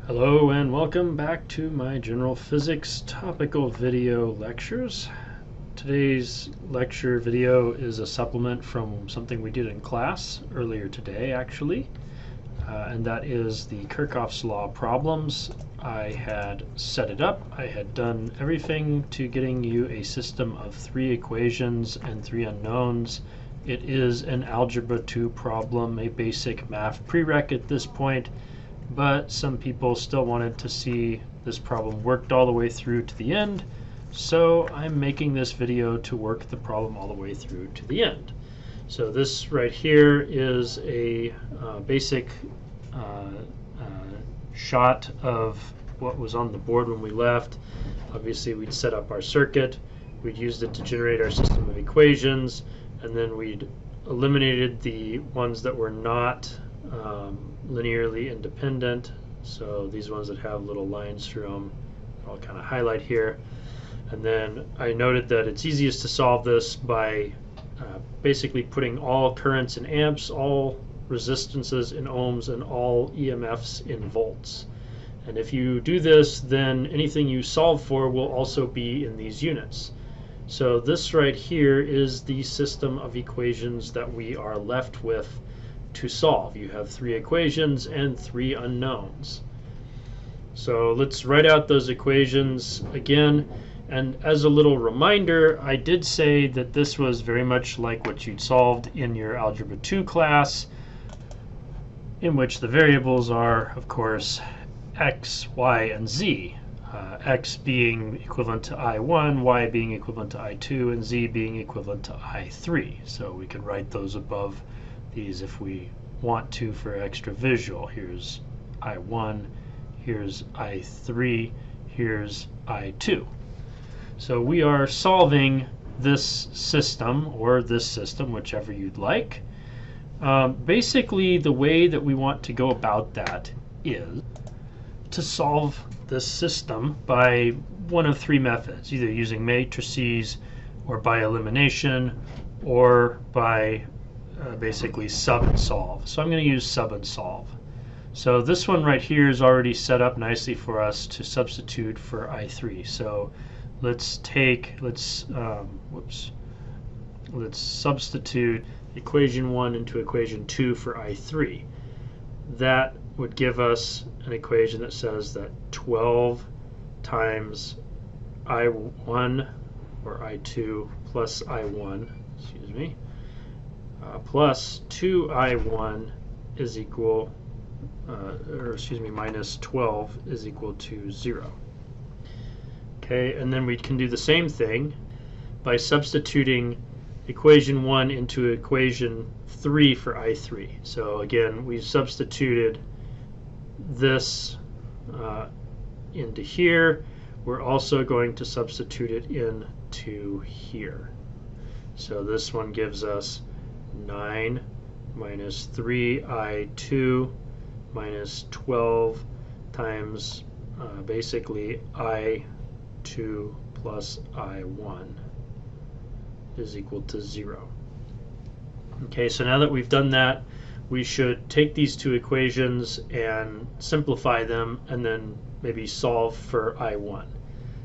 Hello and welcome back to my general physics topical video lectures. Today's lecture video is a supplement from something we did in class earlier today actually, and that is the Kirchoff's law problems. I had set it up, I had done everything to getting you a system of 3 equations and 3 unknowns. It is an Algebra 2 problem, a basic math prereq at this point, but some people still wanted to see this problem worked all the way through to the end, so I'm making this video to work the problem all the way through to the end. So this right here is a basic shot of what was on the board when we left. Obviously we'd set up our circuit, we'd used it to generate our system of equations, and then we'd eliminated the ones that were not linearly independent. So these ones that have little lines through them, I'll kind of highlight here. And then I noted that it's easiest to solve this by basically putting all currents in amps, all resistances in ohms, and all EMFs in volts. And if you do this, then anything you solve for will also be in these units. So this right here is the system of equations that we are left with to solve. You have 3 equations and 3 unknowns. So let's write out those equations again. And as a little reminder, I did say that this was very much like what you'd solved in your Algebra 2 class, in which the variables are, of course, x, y, and z. X being equivalent to I1, y being equivalent to I2, and z being equivalent to I3. So we can write those above these if we want to for extra visual. Here's I1, here's I3, here's I2. So we are solving this system, or this system, whichever you'd like. Basically, the way that we want to go about that is to solve this system by one of 3 methods, either using matrices, or by elimination, or by basically sub and solve. So I'm going to use sub and solve. So this one right here is already set up nicely for us to substitute for I3. So let's substitute equation 1 into equation 2 for I3. That would give us an equation that says that 12 times I1 or I2 plus I1, excuse me, plus 2I1 is equal, minus 12 is equal to 0. Okay, and then we can do the same thing by substituting equation 1 into equation 3 for I3. So again, we've substituted this into here. We're also going to substitute it into here. So this one gives us 9 minus 3I2 minus 12 times basically I2 plus I1 is equal to 0. Okay, so now that we've done that, we should take these 2 equations and simplify them and then maybe solve for I1.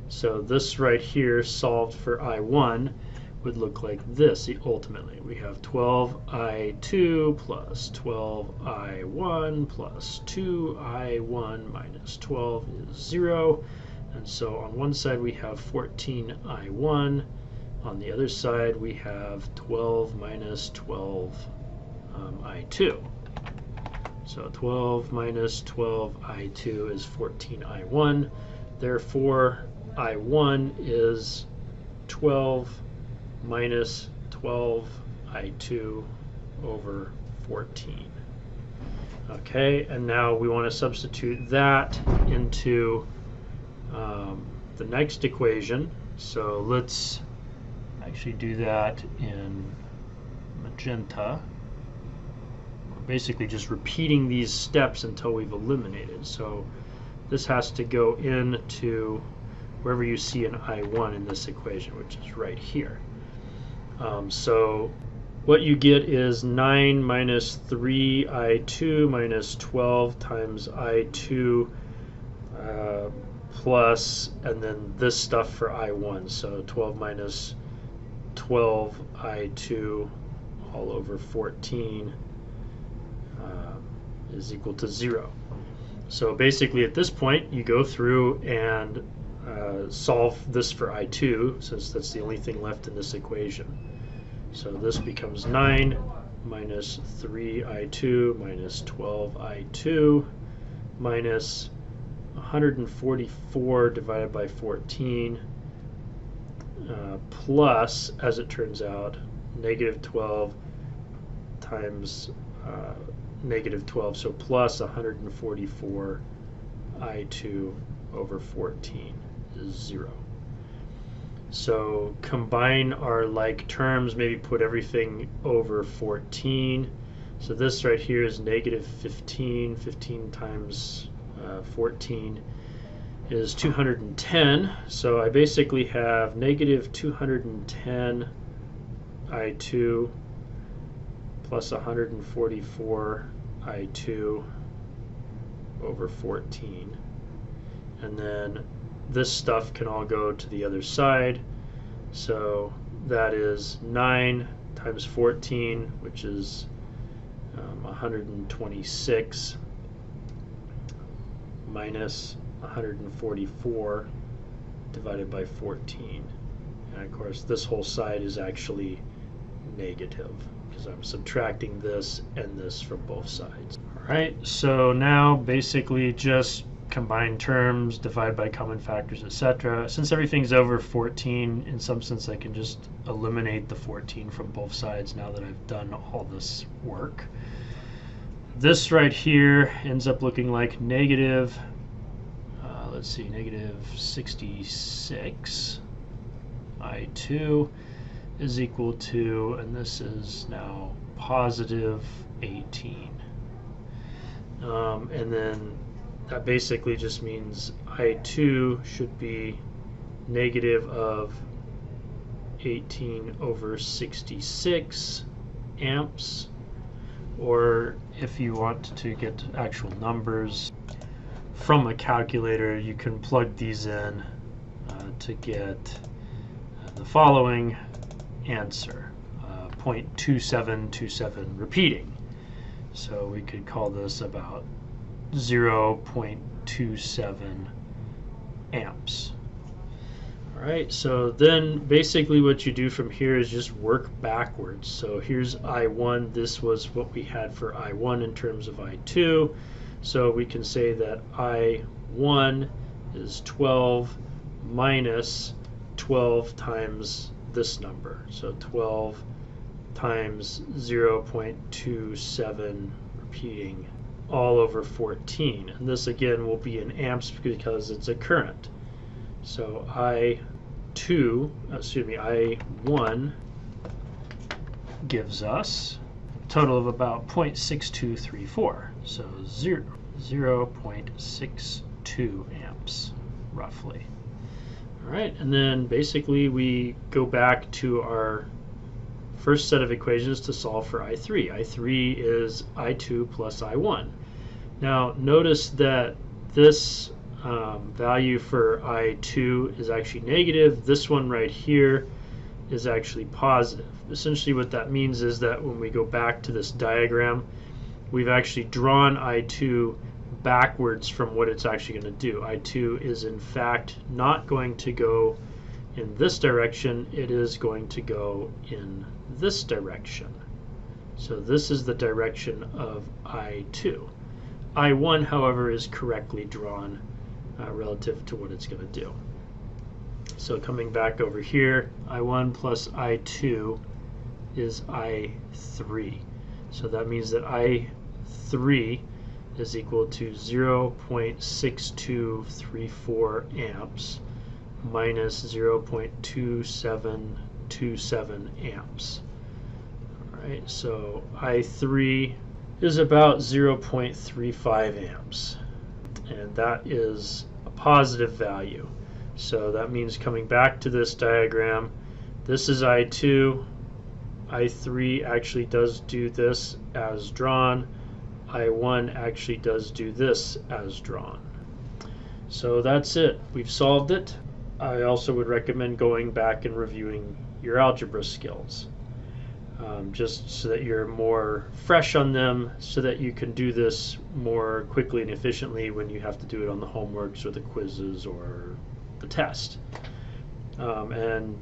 So this right here solved for I1 would look like this ultimately. We have 12I2 plus 12I1 plus 2I1 minus 12 is 0. And so on one side we have 14I1. On the other side we have 12 minus 12 I2. So 12 minus 12 I2 is 14 I1. Therefore, I1 is 12 minus 12 I2 over 14. Okay, and now we want to substitute that into the next equation. So let's actually do that in magenta. Basically just repeating these steps until we've eliminated. So this has to go into wherever you see an I1 in this equation, which is right here. So what you get is 9 minus 3I2 minus 12 times I2 plus, and then this stuff for I1. So 12 minus 12 I2 all over 14 is equal to 0. So basically at this point you go through and solve this for I2, since that's the only thing left in this equation. So this becomes 9 minus 3I2 minus 12I2 minus 144 divided by 14 plus, as it turns out, negative 12 times negative 12, so plus 144 I2 over 14 is 0. So combine our like terms, maybe put everything over 14. So this right here is negative 15. 15 times 14 is 210. So I basically have negative 210 I2 plus 144 I2 over 14. And then this stuff can all go to the other side. So that is 9 times 14, which is 126, minus 144 divided by 14. And of course this whole side is actually negative because I'm subtracting this and this from both sides. Alright, so now basically just combine terms, divide by common factors, etc. Since everything's over 14, in some sense I can just eliminate the 14 from both sides now that I've done all this work. This right here ends up looking like negative, let's see, negative 66 I2 is equal to, and this is now positive 18. And then that basically just means I2 should be negative of 18 over 66 amps, or if you want to get actual numbers from a calculator, you can plug these in to get the following answer, 0.2727 repeating. So we could call this about 0.27 amps. Alright, so then basically what you do from here is just work backwards. So here's I1, this was what we had for I1 in terms of I2. So we can say that I1 is 12 minus 12 times this number. So 12 times 0.27 repeating all over 14. And this again will be in amps because it's a current. So I1 gives us a total of about 0.6234. So 0.62 amps roughly. All right, and then basically we go back to our first set of equations to solve for I3. I3 is I2 plus I1. Now notice that this value for I2 is actually negative. This one right here is actually positive. Essentially what that means is that when we go back to this diagram, we've actually drawn I2 backwards from what it's actually going to do. I2 is in fact not going to go in this direction, it is going to go in this direction. So this is the direction of I2. I1, however, is correctly drawn relative to what it's going to do. So coming back over here, I1 plus I2 is I3. So that means that I3 is equal to 0.6234 amps minus 0.2727 amps. Alright, so I3 is about 0.35 amps, and that is a positive value. So that means coming back to this diagram, this is I2, I3 actually does do this as drawn, I1 actually does do this as drawn. So that's it. We've solved it. I also would recommend going back and reviewing your algebra skills, just so that you're more fresh on them, so that you can do this more quickly and efficiently when you have to do it on the homeworks or the quizzes or the test. And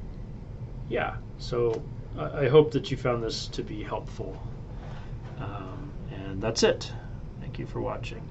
yeah, so I hope that you found this to be helpful. And that's it. Thank you for watching.